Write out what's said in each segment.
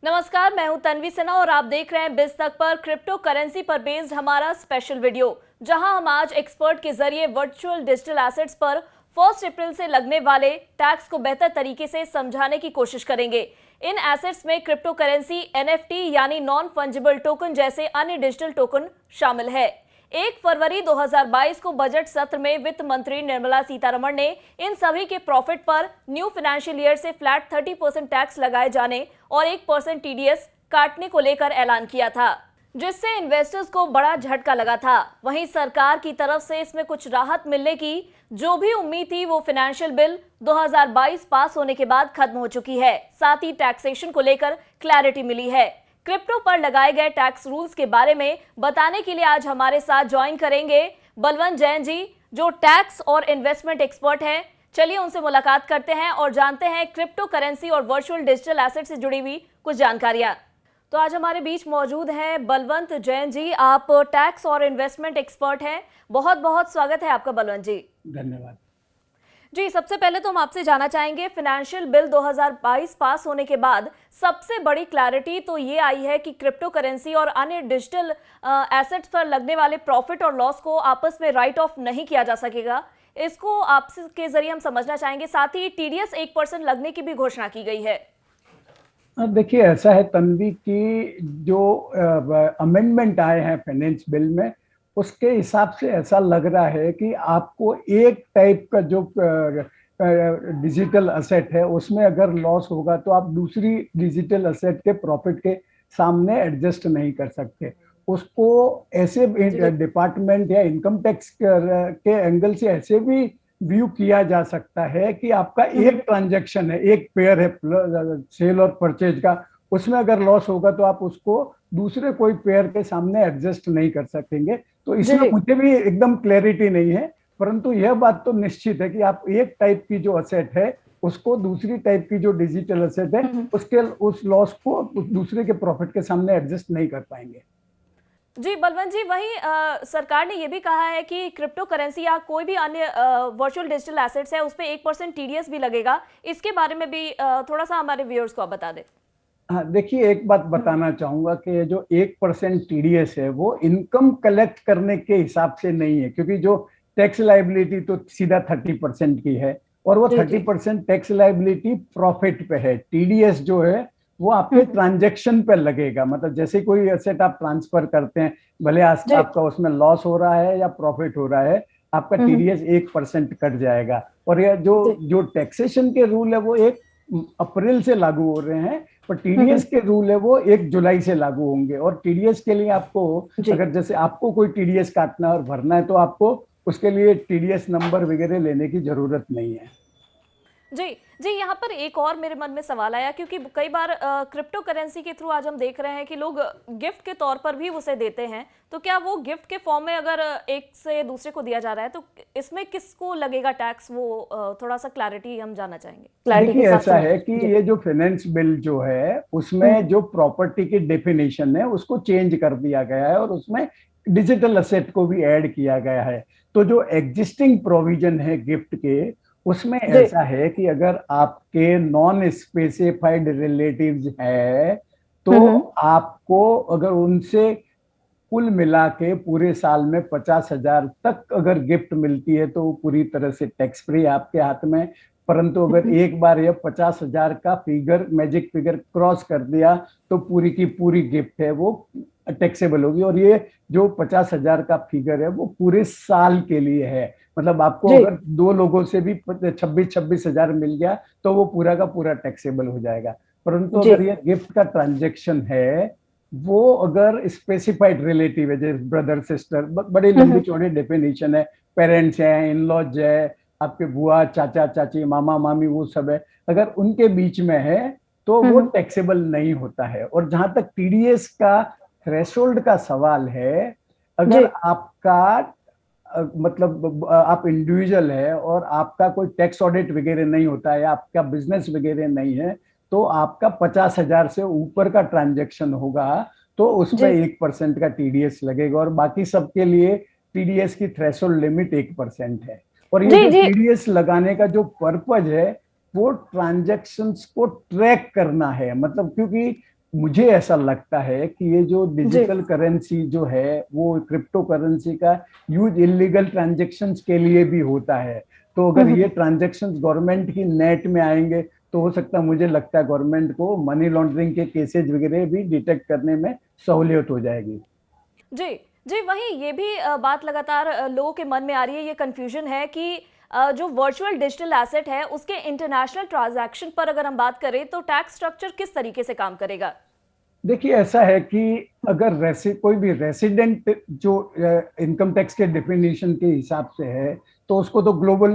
नमस्कार, मैं हूं तन्वी सिन्हा और आप देख रहे हैं बिज तक पर क्रिप्टो करेंसी पर बेस्ड हमारा स्पेशल वीडियो, जहां हम आज एक्सपर्ट के जरिए वर्चुअल डिजिटल एसेट्स पर 1 अप्रैल से लगने वाले टैक्स को बेहतर तरीके से समझाने की कोशिश करेंगे। इन एसेट्स में क्रिप्टो करेंसी, एनएफटी यानी नॉन फंजिबल टोकन जैसे अन्य डिजिटल टोकन शामिल है। 1 फरवरी 2022 को बजट सत्र में वित्त मंत्री निर्मला सीतारमण ने इन सभी के प्रॉफिट पर न्यू फाइनेंशियल ईयर से फ्लैट 30% टैक्स लगाए जाने और 1% टीडीएस काटने को लेकर ऐलान किया था, जिससे इन्वेस्टर्स को बड़ा झटका लगा था। वहीं सरकार की तरफ से इसमें कुछ राहत मिलने की जो भी उम्मीद थी वो फाइनेंशियल बिल 2022 पास होने के बाद खत्म हो चुकी है। साथ ही टैक्सेशन को लेकर क्लैरिटी मिली है। क्रिप्टो पर लगाए गए टैक्स रूल्स के बारे में बताने के लिए आज हमारे साथ ज्वाइन करेंगे बलवंत जैन जी, जो टैक्स और इन्वेस्टमेंट एक्सपर्ट हैं। चलिए उनसे मुलाकात करते हैं और जानते हैं क्रिप्टो करेंसी और वर्चुअल डिजिटल एसेट से जुड़ी हुई कुछ जानकारियां। तो आज हमारे बीच मौजूद हैं बलवंत जैन जी, आप टैक्स और इन्वेस्टमेंट एक्सपर्ट हैं। बहुत बहुत स्वागत है आपका बलवंत जी। धन्यवाद जी। सबसे पहले तो हम आपसे जानना चाहेंगे, फाइनेंशियल बिल 2022 पास होने के बाद सबसे बड़ी क्लैरिटी तो ये आई है कि क्रिप्टो करेंसी और अन्य डिजिटल एसेट्स पर लगने वाले प्रॉफिट और लॉस को आपस में राइट ऑफ नहीं किया जा सकेगा। इसको आपके जरिए हम समझना चाहेंगे। साथ ही टीडीएस 1% लगने की भी घोषणा की गई है। देखिए, ऐसा है तन्वी की जो अमेंडमेंट आए हैं फाइनेंस बिल में, उसके हिसाब से ऐसा लग रहा है कि आपको एक टाइप का जो डिजिटल असेट है उसमें अगर लॉस होगा तो आप दूसरी डिजिटल असेट के प्रॉफिट के सामने एडजस्ट नहीं कर सकते। उसको ऐसे डिपार्टमेंट या इनकम टैक्स के एंगल से ऐसे भी व्यू किया जा सकता है कि आपका एक ट्रांजैक्शन है, एक पेयर है सेल और परचेज का, उसमें अगर लॉस होगा तो आप उसको दूसरे कोई पेयर के सामने एडजस्ट नहीं कर सकेंगे। तो इसमें मुझे भी एकदम क्लैरिटी नहीं है, परंतु यह बात तो निश्चित है कि आप एक टाइप की जो असेट है उसको दूसरी टाइप की जो डिजिटल असेट है उसके उस लॉस को दूसरे के प्रॉफिट के सामने एडजस्ट नहीं कर पाएंगे। जी बलवंत जी, वहीं सरकार ने यह भी कहा है कि क्रिप्टो करेंसी या कोई भी अन्य वर्चुअल डिजिटल एसेट्स है उस पर 1% टीडीएस भी लगेगा। इसके बारे में भी थोड़ा सा हमारे व्यूअर्स को आप बता दें। हाँ, देखिए, एक बात बताना चाहूंगा कि जो 1% टीडीएस है वो इनकम कलेक्ट करने के हिसाब से नहीं है, क्योंकि जो टैक्स लाइबिलिटी तो सीधा 30% की है और वो 30% टैक्स लाइबिलिटी प्रॉफिट पे है। टीडीएस जो है वो आपके ट्रांजैक्शन पे लगेगा, मतलब जैसे कोई एसेट आप ट्रांसफर करते हैं, भले आज आपका उसमें लॉस हो रहा है या प्रॉफिट हो रहा है, आपका टीडीएस 1% कट जाएगा। और यह जो टैक्सेशन के रूल है वो 1 अप्रैल से लागू हो रहे हैं, पर टीडीएस के रूल है वो 1 जुलाई से लागू होंगे। और टीडीएस के लिए आपको, अगर जैसे आपको कोई टीडीएस काटना और भरना है तो आपको उसके लिए टीडीएस नंबर वगैरह लेने की जरूरत नहीं है। जी जी, यहाँ पर एक और मेरे मन में सवाल आया, क्योंकि कई बार क्रिप्टो करेंसी के थ्रू आज हम देख रहे हैं कि लोग गिफ्ट के तौर पर भी उसे देते हैं। तो क्या वो गिफ्ट के फॉर्म में अगर एक से दूसरे को दिया जा रहा है तो इसमें किसको लगेगा टैक्स, वो थोड़ा सा क्लैरिटी हम जानना चाहेंगे। देखिए, ऐसा है कि ये जो फाइनेंस बिल जो है उसमें जो प्रॉपर्टी की डेफिनेशन है उसको चेंज कर दिया गया है और उसमें डिजिटल असेट को भी ऐड किया गया है। तो जो एग्जिस्टिंग प्रोविजन है गिफ्ट के, उसमें ऐसा है कि अगर आपके नॉन स्पेसिफाइड रिलेटिव्स है तो आपको अगर उनसे कुल मिला के पूरे साल में 50,000 तक अगर गिफ्ट मिलती है तो पूरी तरह से टैक्स फ्री आपके हाथ में। परंतु अगर एक बार यह 50,000 का फिगर, मैजिक फिगर क्रॉस कर दिया तो पूरी की पूरी गिफ्ट है वो टैक्सेबल होगी। और ये जो 50,000 का फिगर है वो पूरे साल के लिए है, मतलब आपको अगर 2 लोगों से भी 26,000 मिल गया तो वो पूरा का पूरा टैक्सेबल हो जाएगा। परंतु अगर ये गिफ्ट का ट्रांजेक्शन है वो अगर स्पेसिफाइड रिलेटिव है, जैसे ब्रदर सिस्टर, बड़ी लंबी चौड़ी डेफिनेशन है, पेरेंट्स हैं, इन लॉज है, आपके बुआ चाचा चाची मामा मामी वो सब है, अगर उनके बीच में है तो वो टैक्सेबल नहीं होता है। और जहां तक टीडीएस का थ्रेशोल्ड का सवाल है, अगर आपका मतलब आप इंडिविजुअल है और आपका कोई टैक्स ऑडिट वगैरह नहीं होता है, आपका बिजनेस वगैरह नहीं है, तो आपका 50,000 से ऊपर का ट्रांजैक्शन होगा तो उसमें 1% का टीडीएस लगेगा। और बाकी सबके लिए टीडीएस की थ्रेशोल्ड लिमिट 1% है। और ये जो टीडीएस लगाने का जो पर्पज है वो ट्रांजैक्शंस को ट्रैक करना है, मतलब क्योंकि मुझे ऐसा लगता है कि ये जो जी। डिजिटल करेंसी जो है वो क्रिप्टो करेंसी का यूज इलीगल ट्रांजैक्शंस के लिए भी होता है। तो अगर ये ट्रांजैक्शंस गवर्नमेंट की नेट में आएंगे तो हो सकता है, मुझे लगता है गवर्नमेंट को मनी लॉन्ड्रिंग के केसेज वगैरह भी डिटेक्ट करने में सहूलियत हो जाएगी। जी, जी, वहीं ये भी बात लगातार लोगों के मन में आ रही है, ये कन्फ्यूजन है कि जो वर्चुअल डिजिटल एसेट है, उसके इंटरनेशनल ट्रांजैक्शन पर अगर हम बात करें, तो टैक्स स्ट्रक्चर किस तरीके से काम करेगा? देखिए, ऐसा है कि अगर कोई भी रेसिडेंट जो इनकम टैक्स के डेफिनेशन के हिसाब से है, तो उसको तो ग्लोबल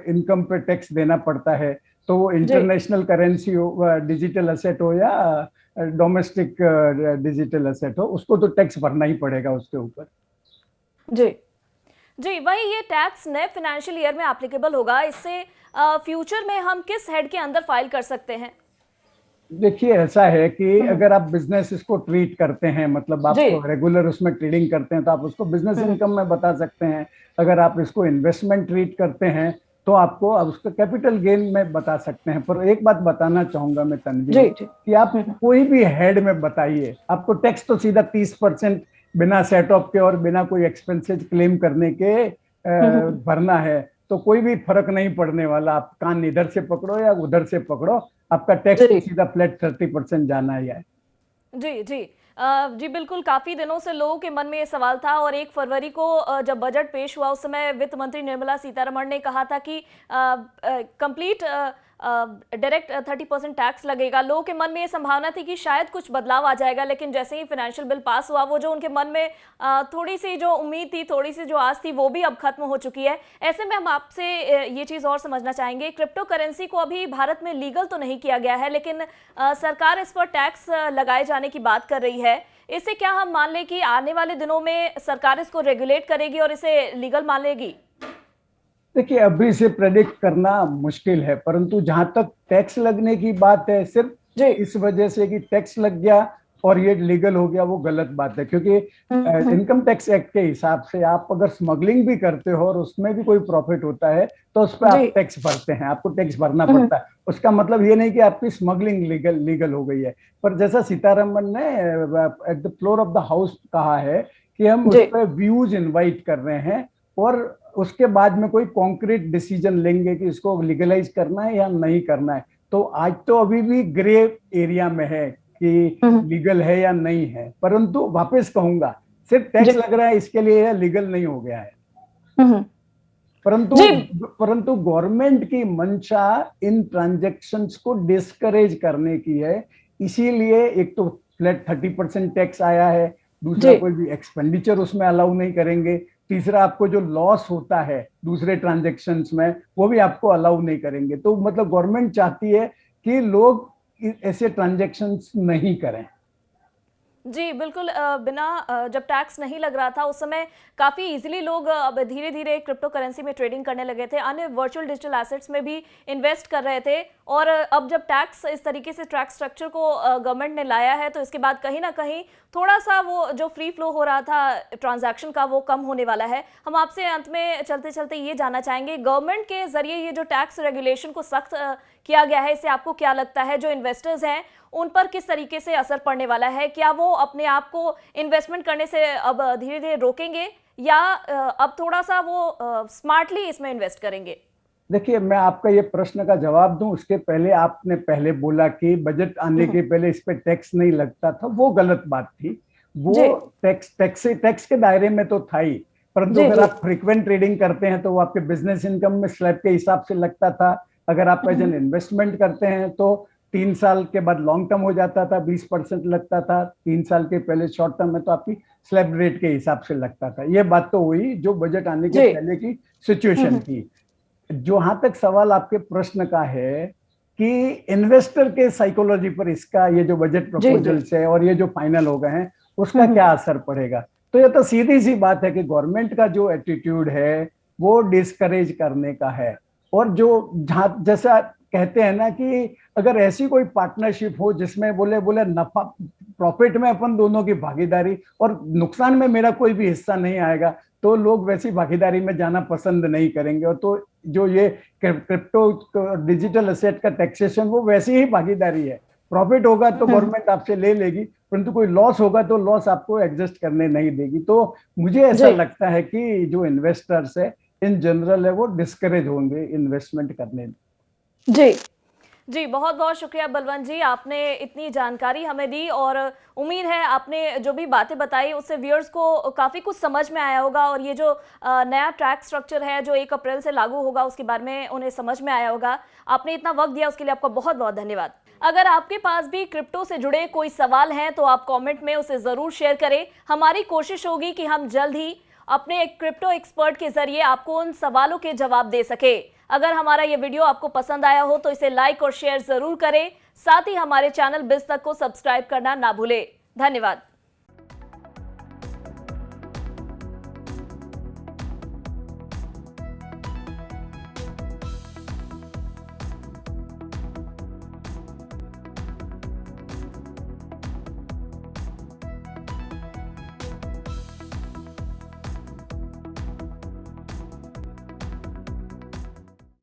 इनकम पे टैक्स देना पड़ता है। तो वो जी। इंटरनेशनल करेंसी हो, डिजिटल असेट हो या डोमेस्टिक डिजिटल असेट हो, उसको तो टैक्स भरना ही पड़ेगा उसके ऊपर। जी। जी, वहीं ये टैक्स नए फाइनेंशियल ईयर में एप्लीकेबल होगा। इससे फ्यूचर में हम किस हेड के अंदर फाइल कर सकते हैं? देखिए, ऐसा है कि अगर आप बिजनेस इसको ट्रीट करते हैं, मतलब आप जी। रेगुलर उसमें ट्रेडिंग करते हैं, तो आप उसको बिजनेस इनकम में बता सकते हैं। अगर आप इसको इन्वेस्टमेंट ट्रीट करते हैं तो आपको अब उसको कैपिटल गेन में बता सकते हैं। पर एक बात बताना चाहूंगा मैं, तन्वी, जी। जी। कि आप कोई भी हेड में बताइए, आपको टैक्स तो सीधा 30% बिना सेट ऑफ के और बिना कोई एक्सपेंसेस क्लेम करने के भरना है। तो कोई भी फर्क नहीं पड़ने वाला, आप कान इधर से पकड़ो या उधर से पकड़ो, आपका टैक्स तो जी। सीधा फ्लैट 30% जाना ही है। जी, जी। जी, बिल्कुल, काफ़ी दिनों से लोगों के मन में ये सवाल था और 1 फरवरी को जब बजट पेश हुआ, उस समय वित्त मंत्री निर्मला सीतारमण ने कहा था कि कंप्लीट डायरेक्ट 30% टैक्स लगेगा। लोगों के मन में ये संभावना थी कि शायद कुछ बदलाव आ जाएगा, लेकिन जैसे ही फाइनेंशियल बिल पास हुआ, वो जो उनके मन में थोड़ी-सी जो उम्मीद थी, थोड़ी-सी जो आस थी, वो भी अब खत्म हो चुकी है। ऐसे में हम आपसे ये चीज़ और समझना चाहेंगे, क्रिप्टो करेंसी को अभी भारत में लीगल तो नहीं किया गया है, लेकिन सरकार इस पर टैक्स लगाए जाने की बात कर रही है। इससे क्या हम मान लें कि आने वाले दिनों में सरकार इसको रेगुलेट करेगी और इसे लीगल मान लेगी? देखिए, अभी से प्रेडिक्ट करना मुश्किल है, परंतु जहां तक टैक्स लगने की बात है, सिर्फ जी। इस वजह से कि टैक्स लग गया और ये लीगल हो गया, वो गलत बात है। क्योंकि इनकम टैक्स एक्ट के हिसाब से आप अगर स्मगलिंग भी करते हो और उसमें भी कोई प्रॉफिट होता है, तो उस पर जी। आप टैक्स भरते हैं, आपको टैक्स भरना पड़ता है। उसका मतलब ये नहीं कि आपकी स्मगलिंग लीगल हो गई है। पर जैसा सीतारमन ने at the floor of the house कहा है कि हम उस जी। पर व्यूज इनवाइट कर रहे हैं और उसके बाद में कोई कॉन्क्रीट डिसीजन लेंगे कि इसको लीगलाइज करना है या नहीं करना है। तो आज तो अभी भी ग्रे एरिया में है कि लीगल है या नहीं है, परंतु वापस कहूंगा, सिर्फ टैक्स लग रहा है इसके लिए लीगल नहीं हो गया है। परंतु जी। परंतु गवर्नमेंट की मंशा इन ट्रांजैक्शंस को डिस्करेज करने की है। इसीलिए एक तो फ्लैट 30% टैक्स आया है, दूसरा जी। कोई भी एक्सपेंडिचर उसमें अलाउ नहीं करेंगे, तीसरा आपको जो लॉस होता है दूसरे ट्रांजैक्शंस में वो भी आपको अलाउ नहीं करेंगे। तो मतलब गवर्नमेंट चाहती है कि लोग ऐसे ट्रांजैक्शंस नहीं करें। जी, बिल्कुल, बिना जब टैक्स नहीं लग रहा था, उस समय काफ़ी इजीली लोग अब धीरे-धीरे क्रिप्टो करेंसी में ट्रेडिंग करने लगे थे, अन्य वर्चुअल डिजिटल एसेट्स में भी इन्वेस्ट कर रहे थे। और अब जब टैक्स इस तरीके से टैक्स स्ट्रक्चर को गवर्नमेंट ने लाया है, तो इसके बाद कहीं न कहीं थोड़ा-सा वो जो फ्री फ्लो हो रहा था ट्रांजैक्शन का, वो कम होने वाला है। हम आपसे अंत में चलते-चलते ये जानना चाहेंगे, गवर्नमेंट के ज़रिए ये जो टैक्स रेगुलेशन को सख्त किया गया है, इससे आपको क्या लगता है, जो इन्वेस्टर्स हैं, उन पर किस तरीके से असर पड़ने वाला है? क्या वो अपने आप को इन्वेस्टमेंट करने से अब धीरे-धीरे रोकेंगे या अब थोड़ा-सा वो स्मार्टली इसमें इन्वेस्ट करेंगे? देखिए, मैं आपका ये प्रश्न का जवाब दूं उसके पहले, आपने पहले बोला कि बजट आने के पहले इस पे टैक्स नहीं लगता था, वो गलत बात थी। वो टैक्स के दायरे में तो था ही, परंतु अगर आप फ्रीक्वेंट ट्रेडिंग करते हैं तो वो आपके बिजनेस इनकम में स्लैब के हिसाब से लगता था। अगर आप एज एन इन्वेस्टमेंट करते हैं तो 3 साल के बाद लॉन्ग टर्म हो जाता था, 20% लगता था। 3 साल के पहले शॉर्ट टर्म में तो आपकी स्लैब रेट के हिसाब से लगता था। ये बात तो हुई जो बजट आने के पहले की सिचुएशन थी। जहां तक सवाल आपके प्रश्न का है कि इन्वेस्टर के साइकोलॉजी पर इसका ये जो बजट प्रपोजल्स है और ये जो फाइनल हो गए हैं उसका क्या असर पड़ेगा, तो ये तो सीधी सी बात है कि गवर्नमेंट का जो एटीट्यूड है वो डिस्करेज करने का है। और जो जैसा कहते हैं ना कि अगर ऐसी कोई पार्टनरशिप हो जिसमें बोले बोले नफा प्रॉफिट में अपन दोनों की भागीदारी और नुकसान में मेरा कोई भी हिस्सा नहीं आएगा, तो लोग वैसी भागीदारी में जाना पसंद नहीं करेंगे। और तो जो ये क्रिप्टो डिजिटल एसेट का टैक्सेशन वो वैसी ही भागीदारी है, प्रॉफिट होगा तो गवर्नमेंट आपसे ले लेगी, परंतु कोई लॉस होगा तो लॉस आपको एडजस्ट करने नहीं देगी। तो मुझे ऐसा जी लगता है कि जो इन्वेस्टर्स है इन जनरल है वो डिस्करेज होंगे इन्वेस्टमेंट करने में। जी जी, बहुत बहुत शुक्रिया बलवंत जी, आपने इतनी जानकारी हमें दी और उम्मीद है आपने जो भी बातें बताई उससे व्यूअर्स को काफ़ी कुछ समझ में आया होगा और ये जो नया टैक्स स्ट्रक्चर है जो 1 अप्रैल से लागू होगा उसके बारे में उन्हें समझ में आया होगा। आपने इतना वक्त दिया उसके लिए आपका बहुत बहुत धन्यवाद। अगर आपके पास भी क्रिप्टो से जुड़े कोई सवाल हैं तो आप कमेंट में उसे ज़रूर शेयर करें। हमारी कोशिश होगी कि हम जल्द ही अपने एक क्रिप्टो एक्सपर्ट के जरिए आपको उन सवालों के जवाब दे सके। अगर हमारा ये वीडियो आपको पसंद आया हो तो इसे लाइक और शेयर जरूर करें। साथ ही हमारे चैनल बिज़ तक को सब्सक्राइब करना ना भूलें। धन्यवाद।